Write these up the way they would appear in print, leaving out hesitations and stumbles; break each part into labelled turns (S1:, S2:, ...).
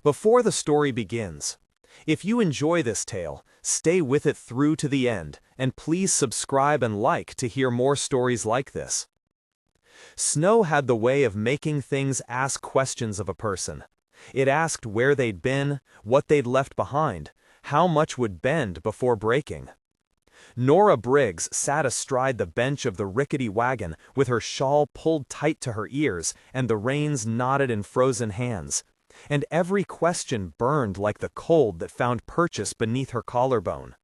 S1: Before the story begins, if you enjoy this tale, stay with it through to the end, and please subscribe and like to hear more stories like this. Snow had the way of making things ask questions of a person. It asked where they'd been, what they'd left behind, how much would bend before breaking. Nora Briggs sat astride the bench of the rickety wagon with her shawl pulled tight to her ears and the reins knotted in frozen hands. And every question burned like the cold that found purchase beneath her collarbone.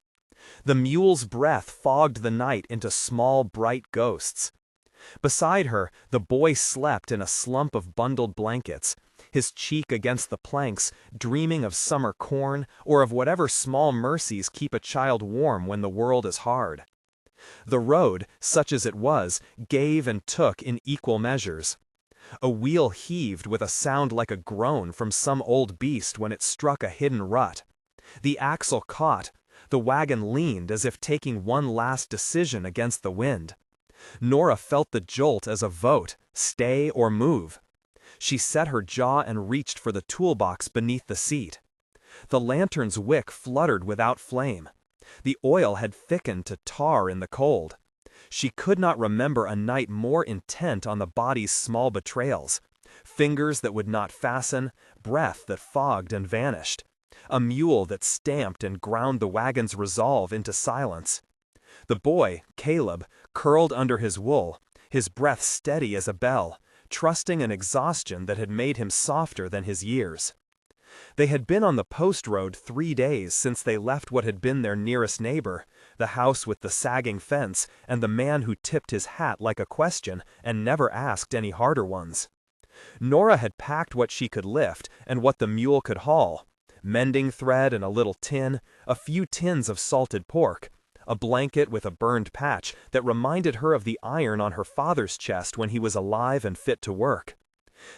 S1: The mule's breath fogged the night into small, bright ghosts. Beside her, the boy slept in a slump of bundled blankets, his cheek against the planks, dreaming of summer corn or of whatever small mercies keep a child warm when the world is hard. The road, such as it was, gave and took in equal measures. A wheel heaved with a sound like a groan from some old beast when it struck a hidden rut. The axle caught. The wagon leaned as if taking one last decision against the wind. Nora felt the jolt as a vote, stay or move. She set her jaw and reached for the toolbox beneath the seat. The lantern's wick fluttered without flame. The oil had thickened to tar in the cold. She could not remember a night more intent on the body's small betrayals. Fingers that would not fasten, breath that fogged and vanished. A mule that stamped and ground the wagon's resolve into silence. The boy, Caleb, curled under his wool, his breath steady as a bell, trusting an exhaustion that had made him softer than his years. They had been on the post road 3 days since they left what had been their nearest neighbor, the house with the sagging fence and the man who tipped his hat like a question and never asked any harder ones. Nora had packed what she could lift and what the mule could haul: mending thread and a little tin, a few tins of salted pork, a blanket with a burned patch that reminded her of the iron on her father's chest when he was alive and fit to work.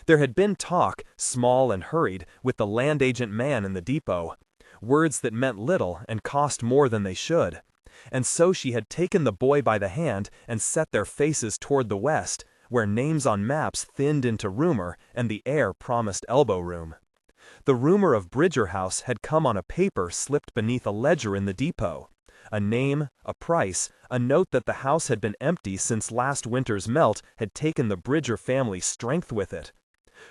S1: There had been talk, small and hurried, with the land agent man in the depot, words that meant little and cost more than they should. And so she had taken the boy by the hand and set their faces toward the west, where names on maps thinned into rumor and the air promised elbow room. The rumor of Bridger House had come on a paper slipped beneath a ledger in the depot. A name, a price, a note that the house had been empty since last winter's melt had taken the Bridger family strength with it.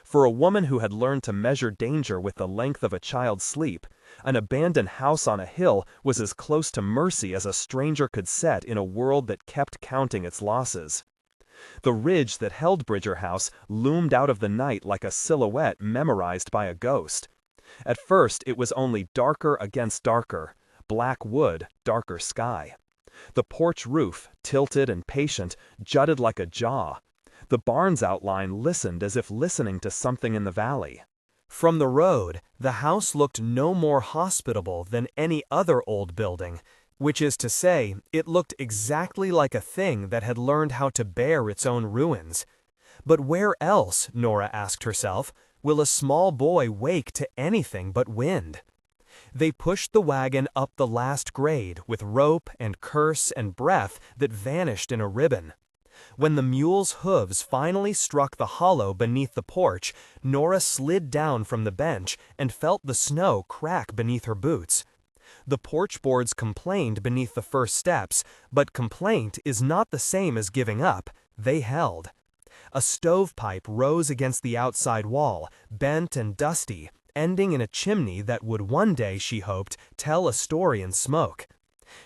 S1: For a woman who had learned to measure danger with the length of a child's sleep, an abandoned house on a hill was as close to mercy as a stranger could set in a world that kept counting its losses. The ridge that held Bridger House loomed out of the night like a silhouette memorized by a ghost. At first it was only darker against darker. Black wood, darker sky. The porch roof, tilted and patient, jutted like a jaw. The barn's outline listened as if listening to something in the valley. From the road, the house looked no more hospitable than any other old building, which is to say, it looked exactly like a thing that had learned how to bear its own ruins. But where else, Nora asked herself, will a small boy wake to anything but wind? They pushed the wagon up the last grade with rope and curse and breath that vanished in a ribbon. When the mule's hooves finally struck the hollow beneath the porch, Nora slid down from the bench and felt the snow crack beneath her boots. The porch boards complained beneath the first steps, but complaint is not the same as giving up. They held. A stovepipe rose against the outside wall, bent and dusty, ending in a chimney that would one day, she hoped, tell a story in smoke.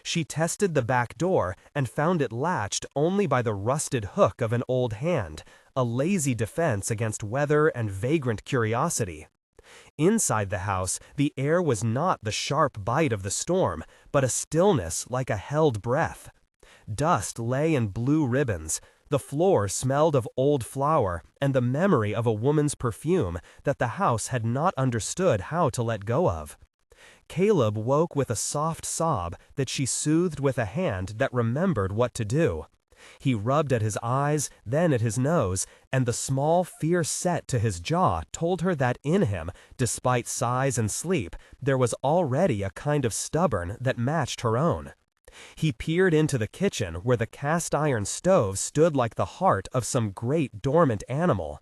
S1: She tested the back door and found it latched only by the rusted hook of an old hand, a lazy defense against weather and vagrant curiosity. Inside the house, the air was not the sharp bite of the storm, but a stillness like a held breath. Dust lay in blue ribbons. The floor smelled of old flour and the memory of a woman's perfume that the house had not understood how to let go of. Caleb woke with a soft sob that she soothed with a hand that remembered what to do. He rubbed at his eyes, then at his nose, and the small fierce set to his jaw told her that in him, despite size and sleep, there was already a kind of stubborn that matched her own. He peered into the kitchen where the cast-iron stove stood like the heart of some great dormant animal.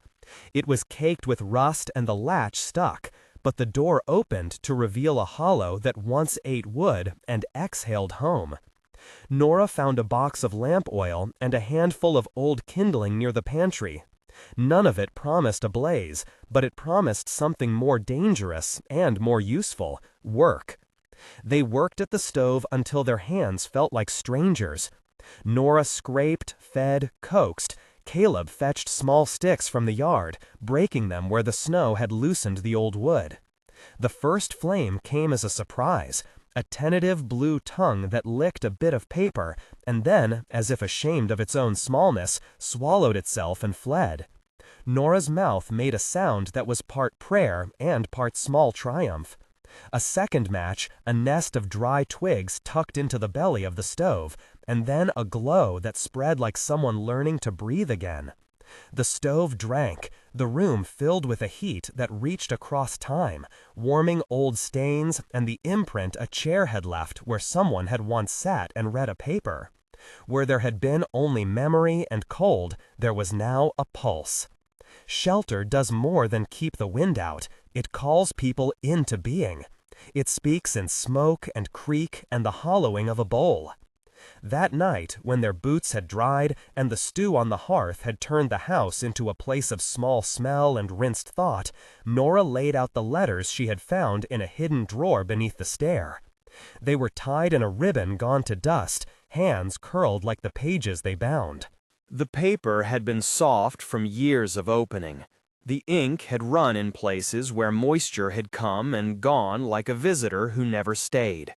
S1: It was caked with rust and the latch stuck, but the door opened to reveal a hollow that once ate wood and exhaled home. Nora found a box of lamp oil and a handful of old kindling near the pantry. None of it promised a blaze, but it promised something more dangerous and more useful: work. They worked at the stove until their hands felt like strangers. Nora scraped, fed, coaxed. Caleb fetched small sticks from the yard, breaking them where the snow had loosened the old wood. The first flame came as a surprise, a tentative blue tongue that licked a bit of paper, and then, as if ashamed of its own smallness, swallowed itself and fled. Nora's mouth made a sound that was part prayer and part small triumph. A second match, a nest of dry twigs tucked into the belly of the stove, and then a glow that spread like someone learning to breathe again. The stove drank, the room filled with a heat that reached across time, warming old stains and the imprint a chair had left where someone had once sat and read a paper. Where there had been only memory and cold, there was now a pulse. Shelter does more than keep the wind out. It calls people into being. It speaks in smoke and creak and the hollowing of a bowl. That night, when their boots had dried and the stew on the hearth had turned the house into a place of small smell and rinsed thought, Nora laid out the letters she had found in a hidden drawer beneath the stair. They were tied in a ribbon gone to dust, hands curled like the pages they bound.
S2: The paper had been soft from years of opening. The ink had run in places where moisture had come and gone like a visitor who never stayed.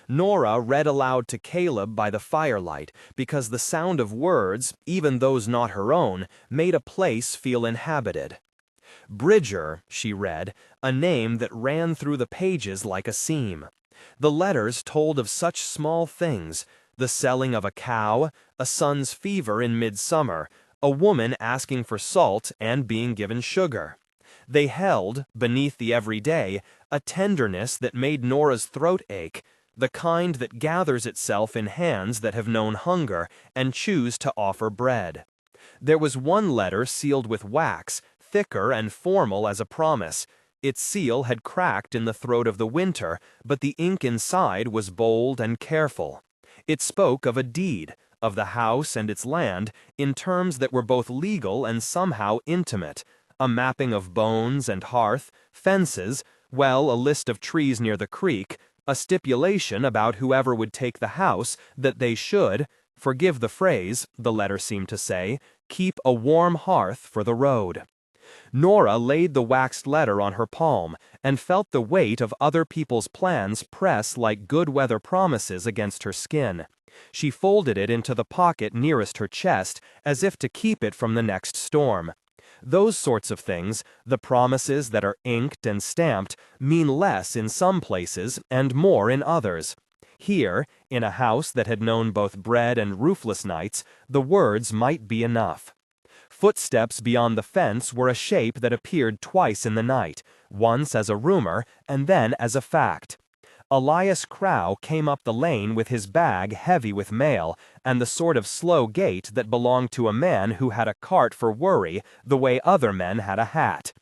S2: Nora read aloud to Caleb by the firelight because the sound of words, even those not her own, made a place feel inhabited. Bridger, she read, a name that ran through the pages like a seam. The letters told of such small things: the selling of a cow, a son's fever in midsummer, a woman asking for salt and being given sugar. They held, beneath the everyday, a tenderness that made Nora's throat ache, the kind that gathers itself in hands that have known hunger and choose to offer bread. There was one letter sealed with wax, thicker and formal as a promise. Its seal had cracked in the throat of the winter, but the ink inside was bold and careful. It spoke of a deed, of the house and its land, in terms that were both legal and somehow intimate: a mapping of bones and hearth, fences, well, a list of trees near the creek, a stipulation about whoever would take the house that they should, forgive the phrase, the letter seemed to say, keep a warm hearth for the road. Nora laid the waxed letter on her palm and felt the weight of other people's plans press like good-weather promises against her skin. She folded it into the pocket nearest her chest as if to keep it from the next storm. Those sorts of things, the promises that are inked and stamped, mean less in some places and more in others. Here, in a house that had known both bread and roofless nights, the words might be enough. Footsteps beyond the fence were a shape that appeared twice in the night, once as a rumor and then as a fact. Elias Crow came up the lane with his bag heavy with mail, and the sort of slow gait that belonged to a man who had a cart for worry the way other men had a hat.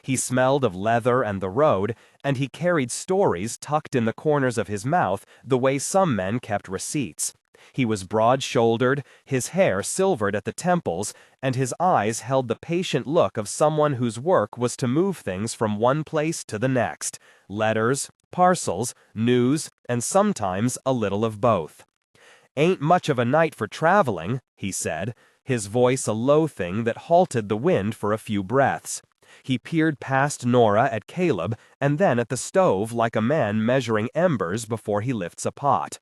S2: He smelled of leather and the road, and he carried stories tucked in the corners of his mouth the way some men kept receipts. He was broad-shouldered, his hair silvered at the temples, and his eyes held the patient look of someone whose work was to move things from one place to the next: letters, parcels, news, and sometimes a little of both. "Ain't much of a night for traveling," he said, his voice a low thing that halted the wind for a few breaths. He peered past Nora at Caleb and then at the stove like a man measuring embers before he lifts a pot.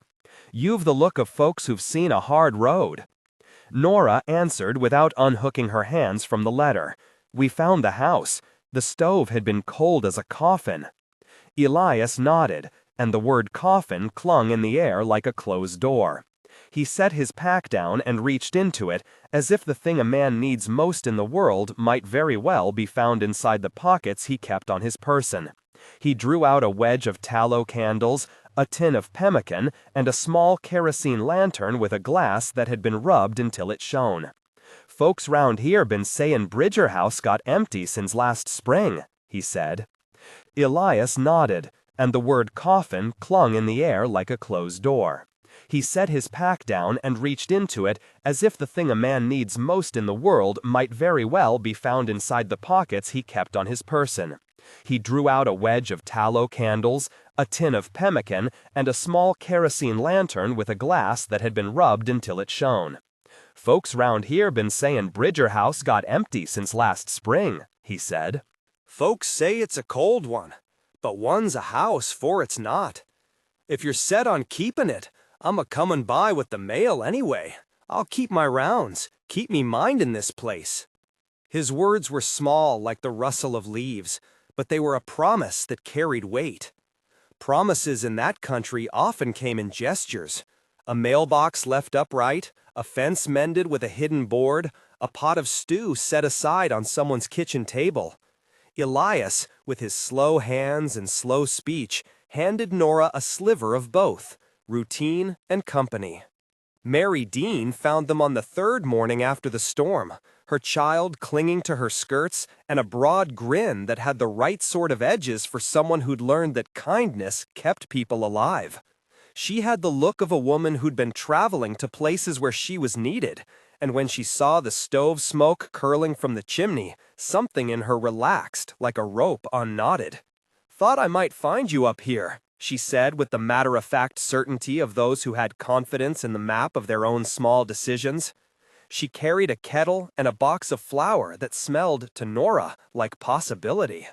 S2: "You've the look of folks who've seen a hard road." Nora answered without unhooking her hands from the letter. "We found the house. The stove had been cold as a coffin." Elias nodded, and the word coffin clung in the air like a closed door. He set his pack down and reached into it, as if the thing a man needs most in the world might very well be found inside the pockets he kept on his person. He drew out a wedge of tallow candles, a tin of pemmican, and a small kerosene lantern with a glass that had been rubbed until it shone. "Folks round here been sayin' Bridger House got empty since last spring," he said. Elias nodded, and the word coffin clung in the air like a closed door. He set his pack down and reached into it as if the thing a man needs most in the world might very well be found inside the pockets he kept on his person. He drew out a wedge of tallow candles, a tin of pemmican, and a small kerosene lantern with a glass that had been rubbed until it shone. "Folks round here been sayin' Bridger House got empty since last spring," he said.
S1: "Folks say it's a cold one, but one's a house for it's not. If you're set on keepin' it, I'm a-comin' by with the mail anyway. I'll keep my rounds, keep me mindin' this place." His words were small like the rustle of leaves, but they were a promise that carried weight. Promises in that country often came in gestures. A mailbox left upright, a fence mended with a hidden board, a pot of stew set aside on someone's kitchen table. Elias, with his slow hands and slow speech, handed Nora a sliver of both, routine and company. Mary Dean found them on the third morning after the storm, her child clinging to her skirts and a broad grin that had the right sort of edges for someone who'd learned that kindness kept people alive. She had the look of a woman who'd been traveling to places where she was needed, and when she saw the stove smoke curling from the chimney, something in her relaxed like a rope unknotted. "Thought I might find you up here," she said with the matter-of-fact certainty of those who had confidence in the map of their own small decisions. She carried a kettle and a box of flour that smelled to Nora like possibility.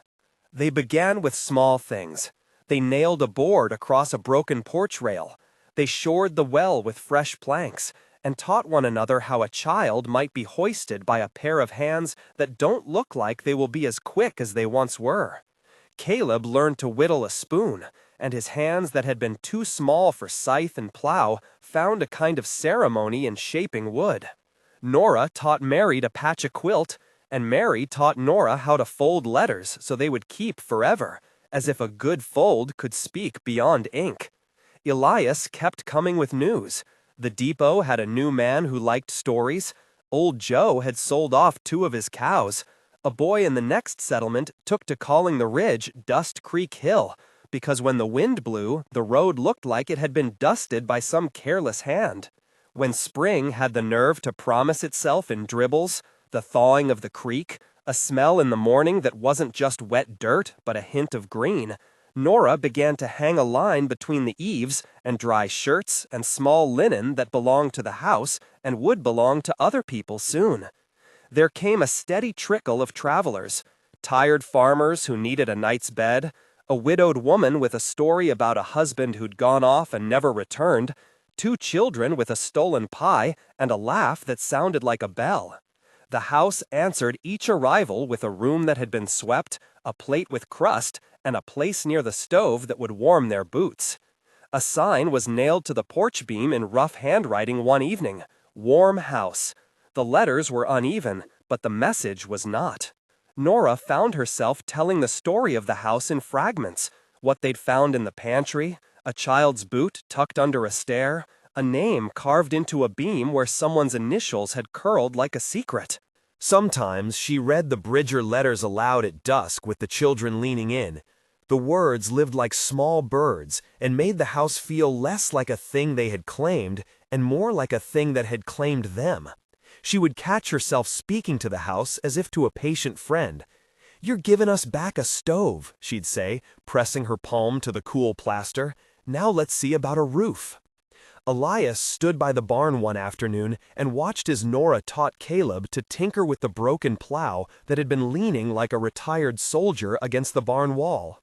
S1: They began with small things. They nailed a board across a broken porch rail. They shored the well with fresh planks, and taught one another how a child might be hoisted by a pair of hands that don't look like they will be as quick as they once were. Caleb learned to whittle a spoon, and his hands that had been too small for scythe and plow found a kind of ceremony in shaping wood. Nora taught Mary to patch a quilt, and Mary taught Nora how to fold letters so they would keep forever, as if a good fold could speak beyond ink. Elias kept coming with news. The depot had a new man who liked stories. Old Joe had sold off 2 of his cows. A boy in the next settlement took to calling the ridge Dust Creek Hill, because when the wind blew, the road looked like it had been dusted by some careless hand. When spring had the nerve to promise itself in dribbles, the thawing of the creek, a smell in the morning that wasn't just wet dirt but a hint of green, Nora began to hang a line between the eaves and dry shirts and small linen that belonged to the house and would belong to other people soon. There came a steady trickle of travelers, tired farmers who needed a night's bed, a widowed woman with a story about a husband who'd gone off and never returned, 2 children with a stolen pie and a laugh that sounded like a bell. The house answered each arrival with a room that had been swept, a plate with crust, and a place near the stove that would warm their boots. A sign was nailed to the porch beam in rough handwriting one evening, "Warm House." The letters were uneven, but the message was not. Nora found herself telling the story of the house in fragments, what they'd found in the pantry, a child's boot tucked under a stair, a name carved into a beam where someone's initials had curled like a secret. Sometimes she read the Bridger letters aloud at dusk with the children leaning in. The words lived like small birds and made the house feel less like a thing they had claimed and more like a thing that had claimed them. She would catch herself speaking to the house as if to a patient friend. "You're giving us back a stove," she'd say, pressing her palm to the cool plaster. "Now let's see about a roof." Elias stood by the barn one afternoon and watched as Nora taught Caleb to tinker with the broken plow that had been leaning like a retired soldier against the barn wall.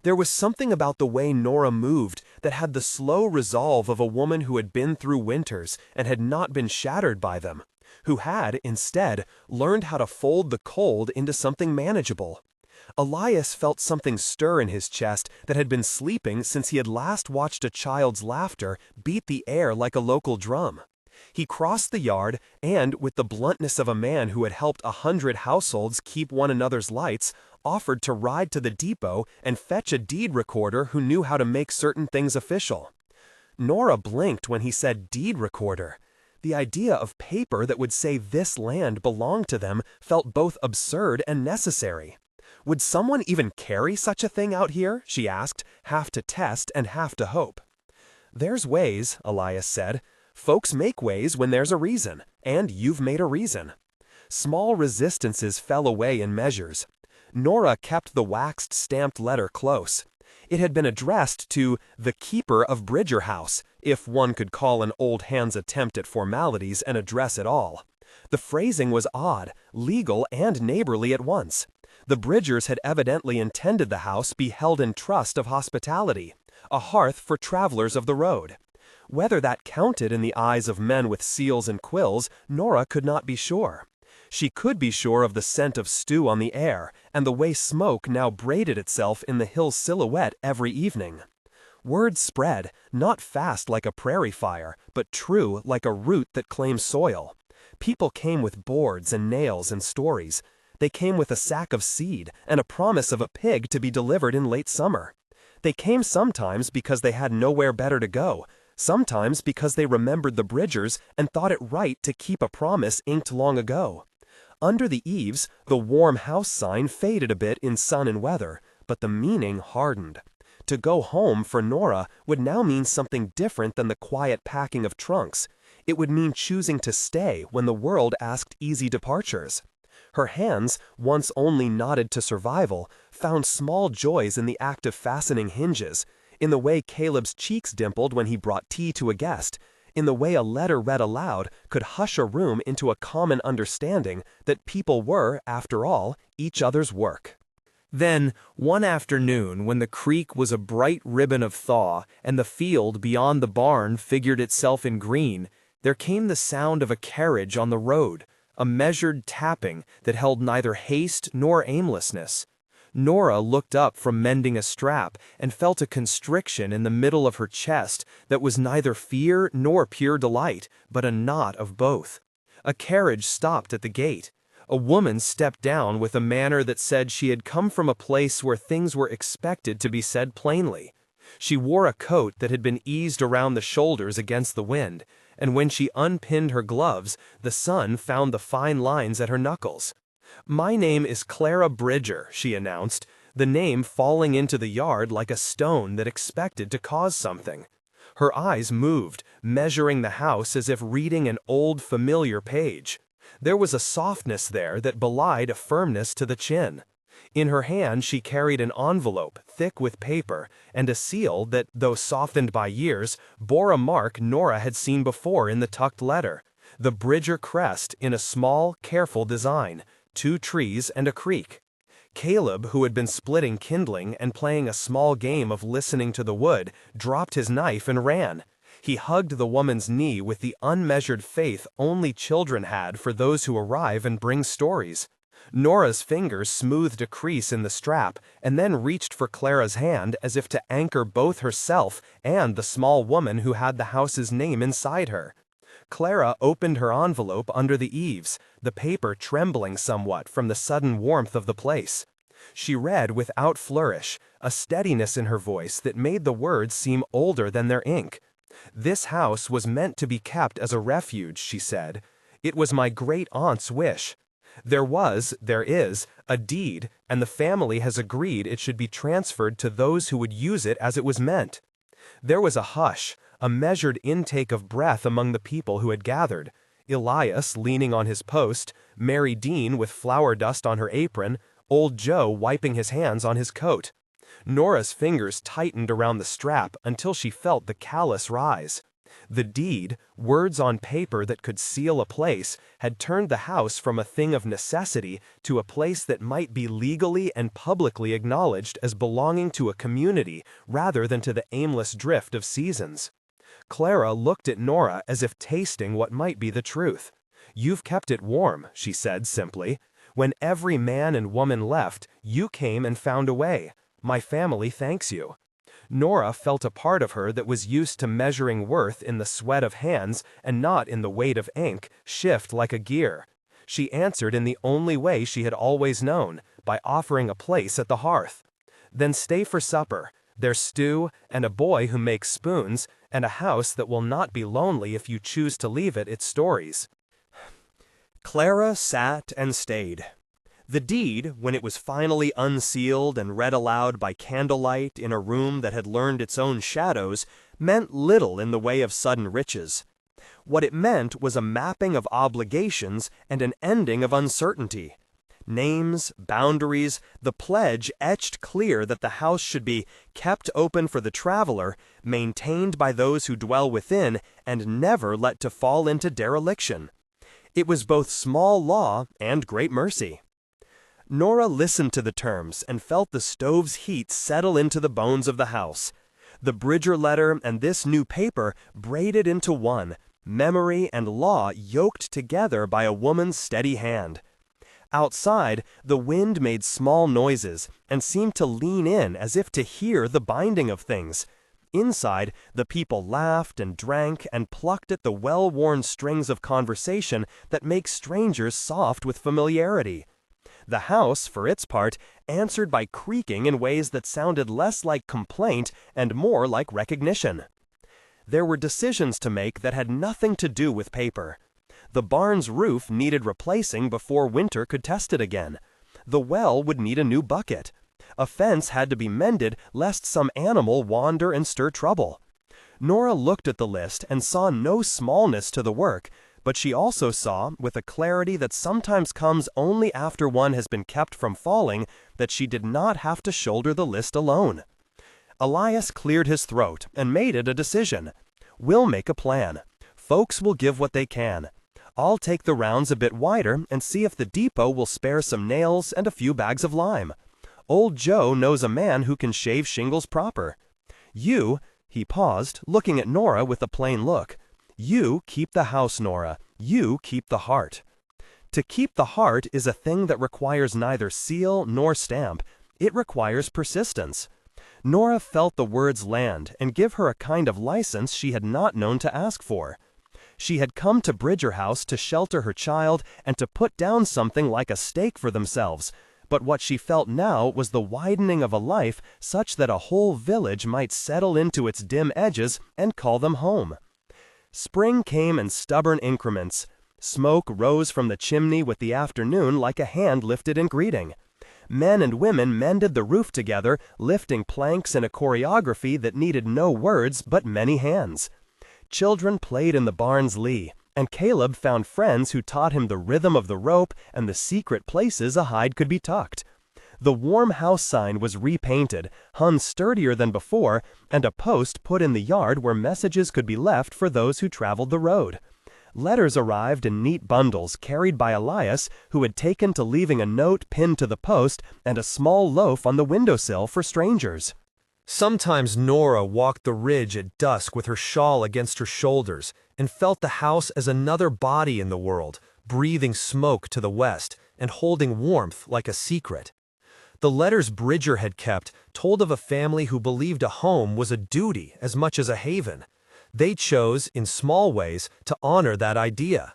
S1: There was something about the way Nora moved that had the slow resolve of a woman who had been through winters and had not been shattered by them, who had, instead, learned how to fold the cold into something manageable. Elias felt something stir in his chest that had been sleeping since he had last watched a child's laughter beat the air like a local drum. He crossed the yard and, with the bluntness of a man who had helped 100 households keep one another's lights, offered to ride to the depot and fetch a deed recorder who knew how to make certain things official. Nora blinked when he said deed recorder. The idea of paper that would say this land belonged to them felt both absurd and necessary. Would someone even carry such a thing out here? She asked, half to test and half to hope. There's ways, Elias said. Folks make ways when there's a reason, and you've made a reason. Small resistances fell away in measures. Nora kept the waxed stamped letter close. It had been addressed to the keeper of Bridger House, if one could call an old hand's attempt at formalities an address at all. The phrasing was odd, legal and neighborly at once. The Bridgers had evidently intended the house be held in trust of hospitality, a hearth for travelers of the road. Whether that counted in the eyes of men with seals and quills, Nora could not be sure. She could be sure of the scent of stew on the air, and the way smoke now braided itself in the hill's silhouette every evening. Word spread, not fast like a prairie fire, but true like a root that claims soil. People came with boards and nails and stories. They came with a sack of seed and a promise of a pig to be delivered in late summer. They came sometimes because they had nowhere better to go, sometimes because they remembered the Bridgers and thought it right to keep a promise inked long ago. Under the eaves, the warm house sign faded a bit in sun and weather, but the meaning hardened. To go home for Nora would now mean something different than the quiet packing of trunks. It would mean choosing to stay when the world asked easy departures. Her hands, once only knotted to survival, found small joys in the act of fastening hinges, in the way Caleb's cheeks dimpled when he brought tea to a guest, in the way a letter read aloud could hush a room into a common understanding that people were, after all, each other's work.
S2: Then, one afternoon, when the creek was a bright ribbon of thaw and the field beyond the barn figured itself in green, there came the sound of a carriage on the road, a measured tapping that held neither haste nor aimlessness. Nora looked up from mending a strap and felt a constriction in the middle of her chest that was neither fear nor pure delight, but a knot of both. A carriage stopped at the gate. A woman stepped down with a manner that said she had come from a place where things were expected to be said plainly. She wore a coat that had been eased around the shoulders against the wind, and when she unpinned her gloves, the sun found the fine lines at her knuckles. "My name is Clara Bridger," she announced, the name falling into the yard like a stone that expected to cause something. Her eyes moved, measuring the house as if reading an old familiar page. There was a softness there that belied a firmness to the chin. In her hand she carried an envelope thick with paper and a seal that, though softened by years, bore a mark Nora had seen before in the tucked letter, the Bridger crest in a small, careful design, 2 trees and a creek. Caleb, who had been splitting kindling and playing a small game of listening to the wood, dropped his knife and ran. He hugged the woman's knee with the unmeasured faith only children had for those who arrive and bring stories. Nora's fingers smoothed a crease in the strap and then reached for Clara's hand as if to anchor both herself and the small woman who had the house's name inside her. Clara opened her envelope under the eaves, the paper trembling somewhat from the sudden warmth of the place. She read without flourish, a steadiness in her voice that made the words seem older than their ink. "This house was meant to be kept as a refuge," she said. "It was my great-aunt's wish. There is, a deed, and the family has agreed it should be transferred to those who would use it as it was meant." There was a hush, a measured intake of breath among the people who had gathered. Elias leaning on his post, Mary Dean with flour dust on her apron, old Joe wiping his hands on his coat. Nora's fingers tightened around the strap until she felt the callus rise. The deed, words on paper that could seal a place, had turned the house from a thing of necessity to a place that might be legally and publicly acknowledged as belonging to a community rather than to the aimless drift of seasons. Clara looked at Nora as if tasting what might be the truth. "You've kept it warm," she said simply. "When every man and woman left, you came and found a way. My family thanks you." Nora felt a part of her that was used to measuring worth in the sweat of hands and not in the weight of ink shift like a gear. She answered in the only way she had always known, by offering a place at the hearth. "Then stay for supper. There's stew, and a boy who makes spoons, and a house that will not be lonely if you choose to leave it its stories." Clara sat and stayed. The deed, when it was finally unsealed and read aloud by candlelight in a room that had learned its own shadows, meant little in the way of sudden riches. What it meant was a mapping of obligations and an ending of uncertainty. Names, boundaries, the pledge etched clear that the house should be kept open for the traveler, maintained by those who dwell within, and never let to fall into dereliction. It was both small law and great mercy. Nora listened to the terms and felt the stove's heat settle into the bones of the house. The Bridger letter and this new paper braided into one, memory and law yoked together by a woman's steady hand. Outside, the wind made small noises and seemed to lean in as if to hear the binding of things. Inside, the people laughed and drank and plucked at the well-worn strings of conversation that make strangers soft with familiarity. The house, for its part, answered by creaking in ways that sounded less like complaint and more like recognition. There were decisions to make that had nothing to do with paper. The barn's roof needed replacing before winter could test it again. The well would need a new bucket. A fence had to be mended lest some animal wander and stir trouble. Nora looked at the list and saw no smallness to the work, but she also saw, with a clarity that sometimes comes only after one has been kept from falling, that she did not have to shoulder the list alone. Elias cleared his throat and made it a decision. "We'll make a plan. Folks will give what they can. I'll take the rounds a bit wider and see if the depot will spare some nails and a few bags of lime. Old Joe knows a man who can shave shingles proper. You," he paused, looking at Nora with a plain look, "you keep the house, Nora. You keep the heart." To keep the heart is a thing that requires neither seal nor stamp. It requires persistence. Nora felt the words land and give her a kind of license she had not known to ask for. She had come to Bridger House to shelter her child and to put down something like a stake for themselves, but what she felt now was the widening of a life such that a whole village might settle into its dim edges and call them home. Spring came in stubborn increments. Smoke rose from the chimney with the afternoon like a hand lifted in greeting. Men and women mended the roof together, lifting planks in a choreography that needed no words but many hands. Children played in the barn's lee, and Caleb found friends who taught him the rhythm of the rope and the secret places a hide could be tucked. The warm house sign was repainted, hung sturdier than before, and a post put in the yard where messages could be left for those who traveled the road. Letters arrived in neat bundles carried by Elias, who had taken to leaving a note pinned to the post and a small loaf on the windowsill for strangers.
S1: Sometimes Nora walked the ridge at dusk with her shawl against her shoulders and felt the house as another body in the world, breathing smoke to the west and holding warmth like a secret. The letters Bridger had kept told of a family who believed a home was a duty as much as a haven. They chose, in small ways, to honor that idea.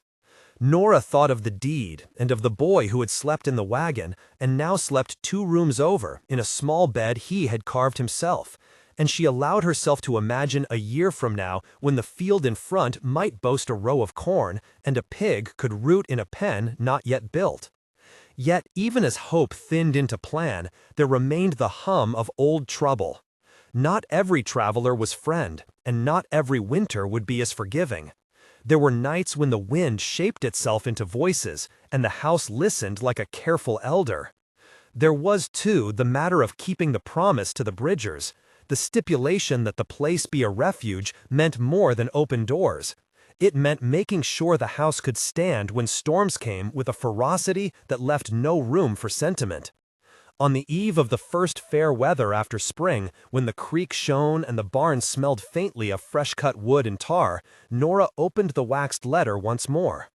S1: Nora thought of the deed and of the boy who had slept in the wagon and now slept 2 rooms over in a small bed he had carved himself, and she allowed herself to imagine a year from now when the field in front might boast a row of corn and a pig could root in a pen not yet built. Yet even as hope thinned into plan, there remained the hum of old trouble. Not every traveler was friend, and not every winter would be as forgiving. There were nights when the wind shaped itself into voices, and the house listened like a careful elder. There was, too, the matter of keeping the promise to the Bridgers. The stipulation that the place be a refuge meant more than open doors. It meant making sure the house could stand when storms came with a ferocity that left no room for sentiment. On the eve of the first fair weather after spring, when the creek shone and the barn smelled faintly of fresh-cut wood and tar, Nora opened the waxed letter once more.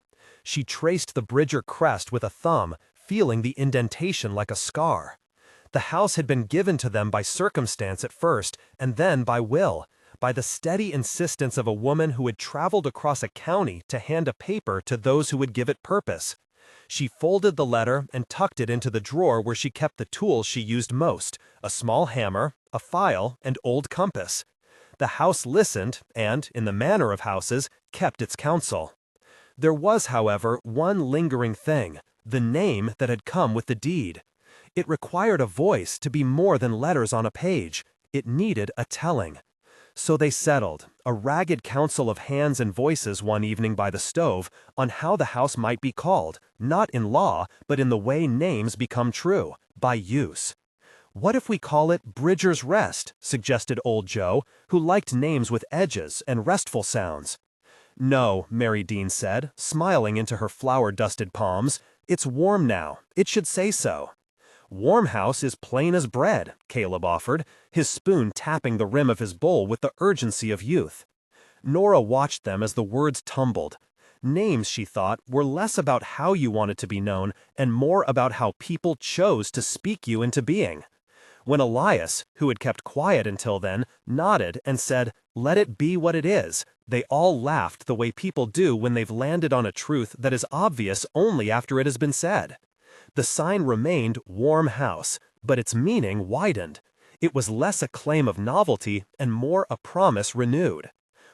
S1: She traced the Bridger crest with a thumb, feeling the indentation like a scar. The house had been given to them by circumstance at first, and then by will, by the steady insistence of a woman who had traveled across a county to hand a paper to those who would give it purpose. She folded the letter and tucked it into the drawer where she kept the tools she used most, a small hammer, a file, and old compass. The house listened and, in the manner of houses, kept its counsel. There was, however, one lingering thing, the name that had come with the deed. It required a voice to be more than letters on a page. It needed a telling. So they settled, a ragged council of hands and voices one evening by the stove, on how the house might be called, not in law, but in the way names become true, by use. "What if we call it Bridger's Rest?" suggested old Joe, who liked names with edges and restful sounds. "No," Mary Dean said, smiling into her flour-dusted palms. "It's warm now. It should say so." "Warm House is plain as bread," Caleb offered, his spoon tapping the rim of his bowl with the urgency of youth. Nora watched them as the words tumbled. Names, she thought, were less about how you wanted to be known and more about how people chose to speak you into being. When Elias, who had kept quiet until then, nodded and said, "Let it be what it is," they all laughed the way people do when they've landed on a truth that is obvious only after it has been said. The sign remained Warm House, but its meaning widened. It was less a claim of novelty and more a promise renewed.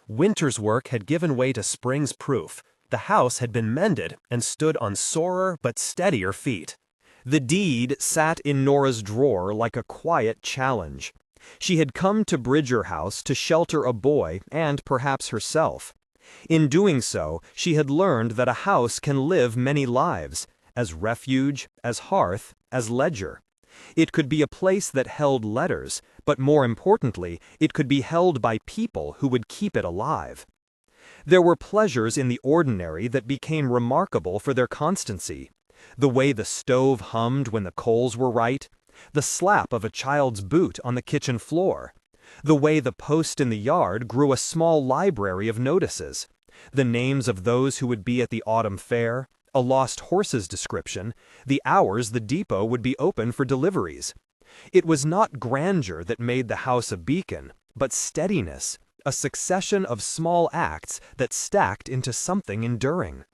S1: Winter's work had given way to spring's proof. The house had been mended and stood on sorer but steadier feet. The deed sat in Nora's drawer like a quiet challenge. She had come to Bridger House to shelter a boy and perhaps herself. In doing so, she had learned that a house can live many lives, as refuge, as hearth, as ledger. It could be a place that held letters, but more importantly, it could be held by people who would keep it alive. There were pleasures in the ordinary that became remarkable for their constancy. The way the stove hummed when the coals were right, the slap of a child's boot on the kitchen floor, the way the post in the yard grew a small library of notices, the names of those who would be at the autumn fair, a lost horse's description, the hours the depot would be open for deliveries. It was not grandeur that made the house a beacon, but steadiness, a succession of small acts that stacked into something enduring.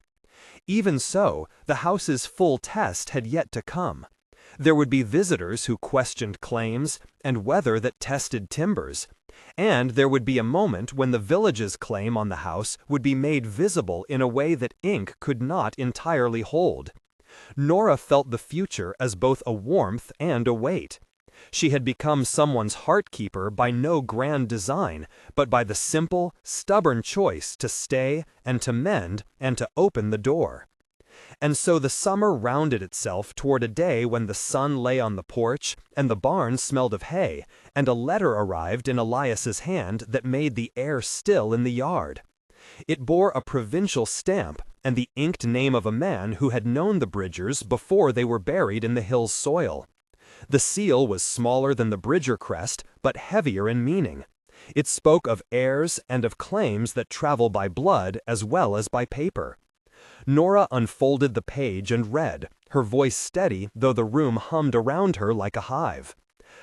S1: Even so, the house's full test had yet to come. There would be visitors who questioned claims and weather that tested timbers, and there would be a moment when the village's claim on the house would be made visible in a way that ink could not entirely hold. Nora felt the future as both a warmth and a weight. She had become someone's heart-keeper by no grand design, but by the simple, stubborn choice to stay and to mend and to open the door. And so the summer rounded itself toward a day when the sun lay on the porch and the barn smelled of hay, and a letter arrived in Elias's hand that made the air still in the yard. It bore a provincial stamp and the inked name of a man who had known the Bridgers before they were buried in the hill's soil. The seal was smaller than the Bridger crest, but heavier in meaning. It spoke of heirs and of claims that travel by blood as well as by paper. Nora unfolded the page and read, her voice steady though the room hummed around her like a hive.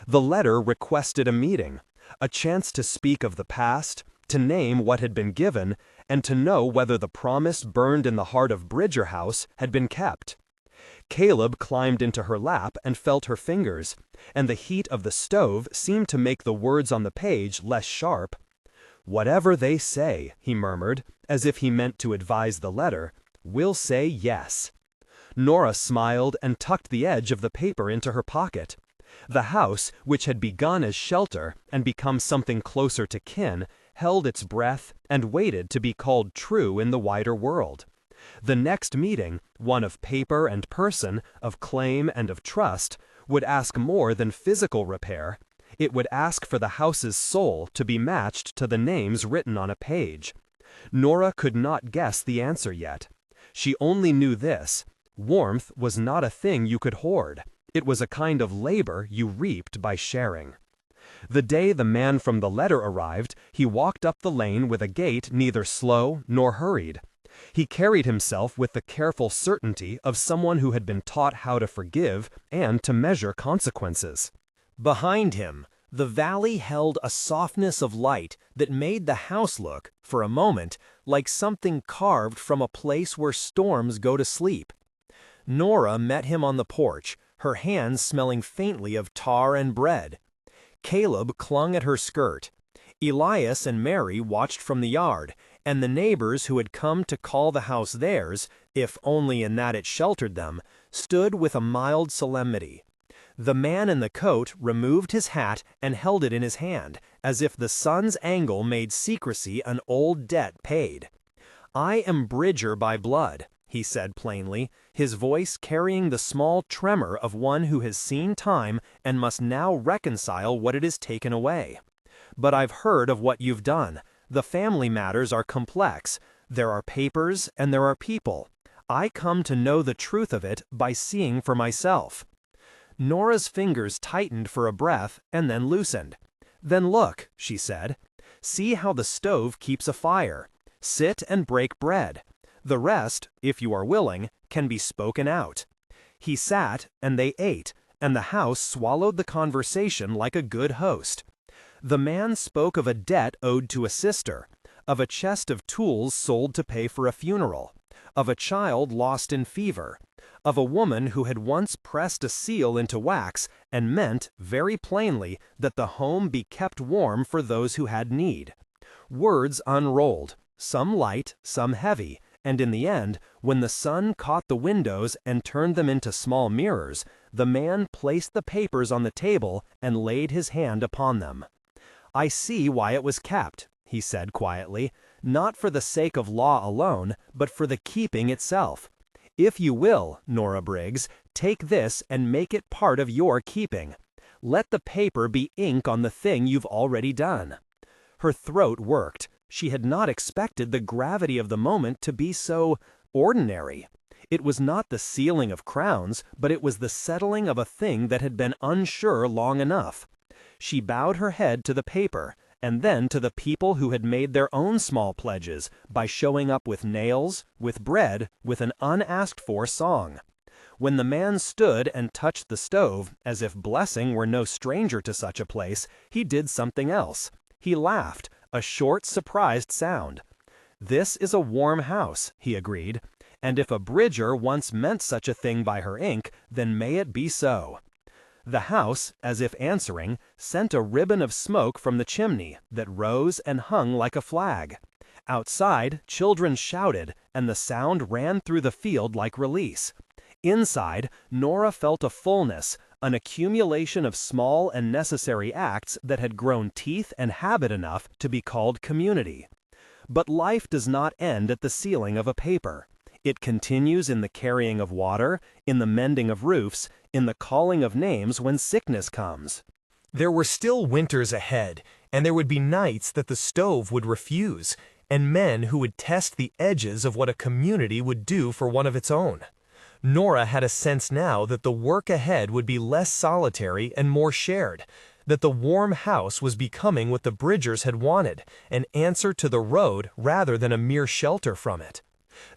S1: The letter requested a meeting, a chance to speak of the past, to name what had been given, and to know whether the promise burned in the heart of Bridger House had been kept. Caleb climbed into her lap and felt her fingers, and the heat of the stove seemed to make the words on the page less sharp. "Whatever they say," he murmured, as if he meant to advise the letter, "we'll say yes." Nora smiled and tucked the edge of the paper into her pocket. The house, which had begun as shelter and become something closer to kin, held its breath and waited to be called true in the wider world. The next meeting, one of paper and person, of claim and of trust, would ask more than physical repair. It would ask for the house's soul to be matched to the names written on a page. Nora could not guess the answer yet. She only knew this: warmth was not a thing you could hoard. It was a kind of labor you reaped by sharing. The day the man from the letter arrived, he walked up the lane with a gait neither slow nor hurried. He carried himself with the careful certainty of someone who had been taught how to forgive and to measure consequences. Behind him, the valley held a softness of light that made the house look, for a moment, like something carved from a place where storms go to sleep. Nora met him on the porch, her hands smelling faintly of tar and bread. Caleb clung at her skirt. Elias and Mary watched from the yard, and the neighbors who had come to call the house theirs, if only in that it sheltered them, stood with a mild solemnity. The man in the coat removed his hat and held it in his hand, as if the sun's angle made secrecy an old debt paid. "I am Bridger by blood," he said plainly, his voice carrying the small tremor of one who has seen time and must now reconcile what it has taken away. "But I've heard of what you've done. The family matters are complex. There are papers and there are people. I come to know the truth of it by seeing for myself." Nora's fingers tightened for a breath and then loosened. "Then look," she said. "See how the stove keeps a fire. Sit and break bread. The rest, if you are willing, can be spoken out." He sat, and they ate, and the house swallowed the conversation like a good host. The man spoke of a debt owed to a sister, of a chest of tools sold to pay for a funeral, of a child lost in fever, of a woman who had once pressed a seal into wax and meant, very plainly, that the home be kept warm for those who had need. Words unrolled, some light, some heavy, and in the end, when the sun caught the windows and turned them into small mirrors, the man placed the papers on the table and laid his hand upon them. "I see why it was kept," he said quietly, "not for the sake of law alone, but for the keeping itself. If you will, Nora Briggs, take this and make it part of your keeping. Let the paper be ink on the thing you've already done." Her throat worked. She had not expected the gravity of the moment to be so ordinary. It was not the sealing of crowns, but it was the settling of a thing that had been unsure long enough. She bowed her head to the paper, and then to the people who had made their own small pledges by showing up with nails, with bread, with an unasked-for song. When the man stood and touched the stove, as if blessing were no stranger to such a place, he did something else. He laughed, a short, surprised sound. "This is a warm house," he agreed, "and if a Bridger once meant such a thing by her ink, then may it be so." The house, as if answering, sent a ribbon of smoke from the chimney that rose and hung like a flag. Outside, children shouted, and the sound ran through the field like release. Inside, Nora felt a fullness, an accumulation of small and necessary acts that had grown teeth and habit enough to be called community. But life does not end at the sealing of a paper. It continues in the carrying of water, in the mending of roofs, in the calling of names when sickness comes. There were still winters ahead, and there would be nights that the stove would refuse, and men who would test the edges of what a community would do for one of its own. Nora had a sense now that the work ahead would be less solitary and more shared, that the warm house was becoming what the Bridgers had wanted, an answer to the road rather than a mere shelter from it.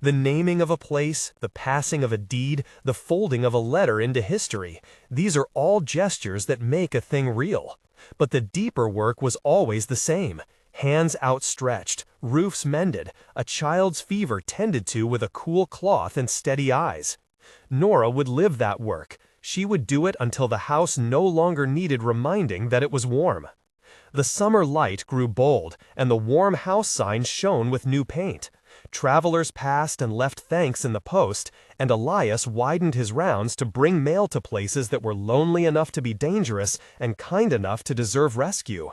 S1: The naming of a place, the passing of a deed, the folding of a letter into history, these are all gestures that make a thing real. But the deeper work was always the same. Hands outstretched, roofs mended, a child's fever tended to with a cool cloth and steady eyes. Nora would live that work. She would do it until the house no longer needed reminding that it was warm. The summer light grew bold, and the warm house sign shone with new paint. Travelers passed and left thanks in the post, and Elias widened his rounds to bring mail to places that were lonely enough to be dangerous and kind enough to deserve rescue.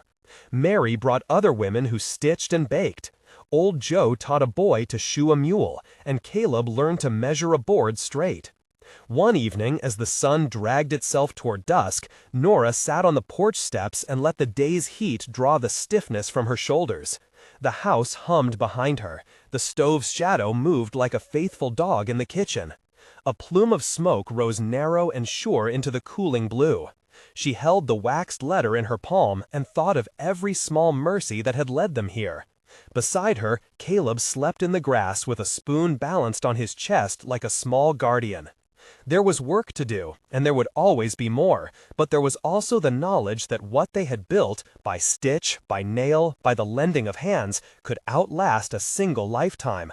S1: Mary brought other women who stitched and baked. Old Joe taught a boy to shoe a mule, and Caleb learned to measure a board straight. One evening, as the sun dragged itself toward dusk, Nora sat on the porch steps and let the day's heat draw the stiffness from her shoulders. The house hummed behind her. The stove's shadow moved like a faithful dog in the kitchen. A plume of smoke rose narrow and sure into the cooling blue. She held the waxed letter in her palm and thought of every small mercy that had led them here. Beside her, Caleb slept in the grass with a spoon balanced on his chest like a small guardian. There was work to do, and there would always be more, but there was also the knowledge that what they had built, by stitch, by nail, by the lending of hands, could outlast a single lifetime.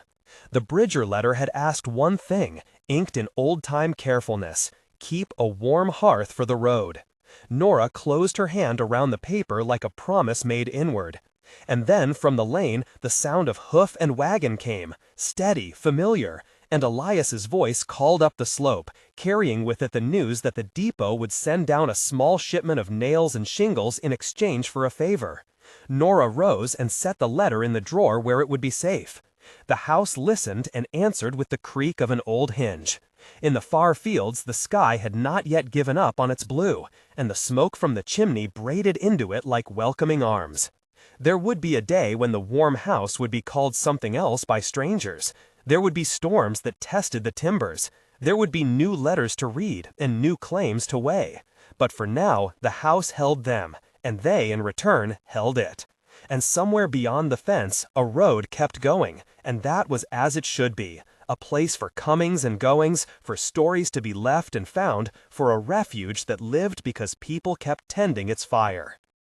S1: The Bridger letter had asked one thing, inked in old-time carefulness: keep a warm hearth for the road. Nora closed her hand around the paper like a promise made inward. And then from the lane the sound of hoof and wagon came, steady, familiar, and Elias's voice called up the slope, carrying with it the news that the depot would send down a small shipment of nails and shingles in exchange for a favor. Nora rose and set the letter in the drawer where it would be safe. The house listened and answered with the creak of an old hinge. In the far fields, the sky had not yet given up on its blue, and the smoke from the chimney braided into it like welcoming arms. There would be a day when the warm house would be called something else by strangers. There would be storms that tested the timbers. There would be new letters to read and new claims to weigh. But for now, the house held them, and they, in return, held it. And somewhere beyond the fence, a road kept going, and that was as it should be. A place for comings and goings, for stories to be left and found, for a refuge that lived because people kept tending its fire.